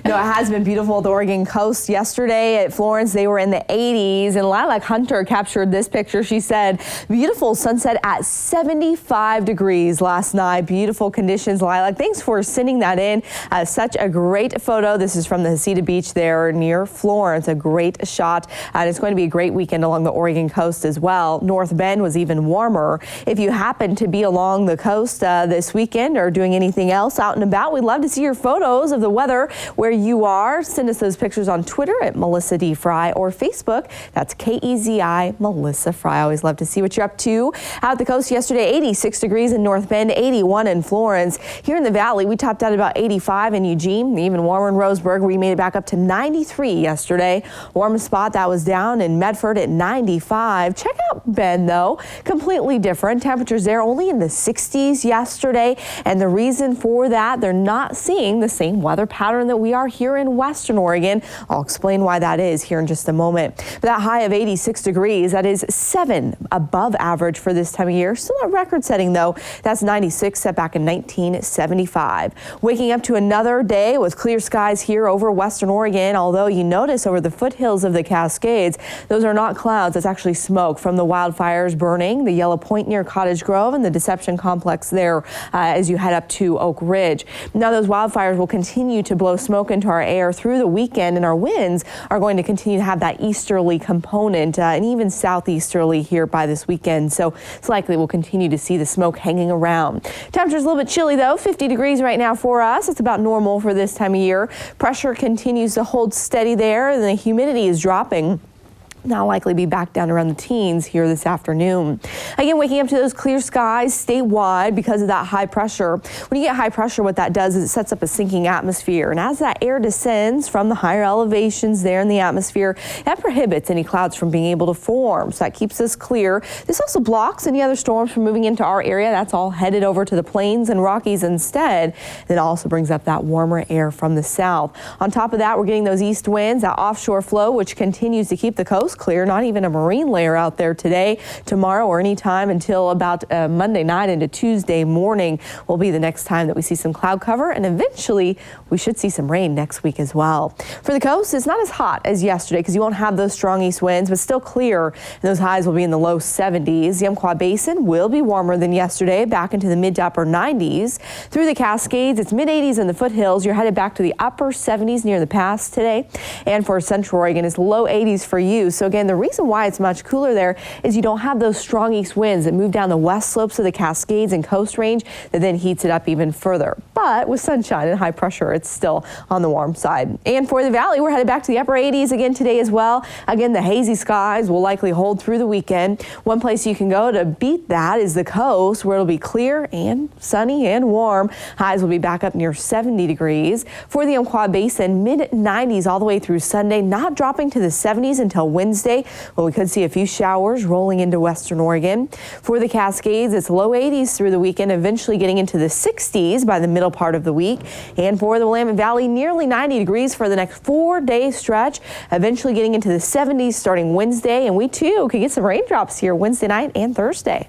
No, it has been beautiful at the Oregon coast. Yesterday at Florence, they were in the 80s, and Lilac Hunter captured this picture. She said, beautiful sunset at 75 degrees last night. Beautiful conditions, Lilac. Thanks for sending that in. Such a great photo. This is from the Hasita Beach there near Florence. A great shot. And it's going to be a great weekend along the Oregon coast as well. North Bend was even warmer. If you happen to be along the coast this weekend or doing anything else out and about, we'd love to see your photos of the weather where you are. Send us those pictures on Twitter at Melissa D. Frey or Facebook. That's KEZI Melissa Frey. I always love to see what you're up to. Out the coast yesterday, 86 degrees in North Bend, 81 in Florence. Here in the valley, we topped out about 85 in Eugene, even warmer in Roseburg. We made it back up to 93 yesterday. Warmest spot that was down in Medford at 95. Check out Bend though, completely different. Temperatures there only in the 60s yesterday. And the reason for that, they're not seeing the same weather pattern that we are here in Western Oregon. I'll explain why that is here in just a moment. But that high of 86 degrees, that is 7 above average for this time of year. Still not record setting though. That's 96 set back in 1975. Waking up to another day with clear skies here over Western Oregon, although you notice over the foothills of the Cascades, those are not clouds. It's actually smoke from the wildfires burning the Yellow Point near Cottage Grove and the Deception Complex there as you head up to Oak Ridge. Now those wildfires will continue to blow smoke into our air through the weekend, and our winds are going to continue to have that easterly component and even southeasterly here by this weekend. So it's likely we'll continue to see the smoke hanging around. Temperature's a little bit chilly though, 50 degrees right now for us. It's about normal for this time of year. Pressure continues to hold steady there, and the humidity is dropping. Now likely be back down around the teens here this afternoon. Again, waking up to those clear skies statewide because of that high pressure. When you get high pressure, what that does is it sets up a sinking atmosphere. And as that air descends from the higher elevations there in the atmosphere, that prohibits any clouds from being able to form. So that keeps us clear. This also blocks any other storms from moving into our area. That's all headed over to the plains and Rockies instead. It also brings up that warmer air from the south. On top of that, we're getting those east winds, that offshore flow, which continues to keep the coast clear. Not even a marine layer out there today, tomorrow, or any time until about Monday night into Tuesday morning will be the next time that we see some cloud cover, and eventually we should see some rain next week as well. For the coast, it's not as hot as yesterday because you won't have those strong east winds, but still clear, and those highs will be in the low 70s. The Umpqua Basin will be warmer than yesterday, back into the mid to upper 90s. Through the Cascades, it's mid 80s in the foothills. You're headed back to the upper 70s near the pass today, and for Central Oregon, it's low 80s for you. So again, the reason why it's much cooler there is you don't have those strong east winds that move down the west slopes of the Cascades and Coast Range that then heats it up even further. But with sunshine and high pressure, it's still on the warm side. And for the valley, we're headed back to the upper 80s again today as well. Again, the hazy skies will likely hold through the weekend. One place you can go to beat that is the coast, where it'll be clear and sunny and warm. Highs will be back up near 70 degrees. For the Umpqua Basin, mid 90s all the way through Sunday, not dropping to the 70s until Wednesday, when we could see a few showers rolling into Western Oregon. For the Cascades, it's low 80s through the weekend, eventually getting into the 60s by the middle part of the week. And for the Willamette Valley, nearly 90 degrees for the next 4-day stretch, eventually getting into the 70s starting Wednesday. And we too could get some raindrops here Wednesday night and Thursday.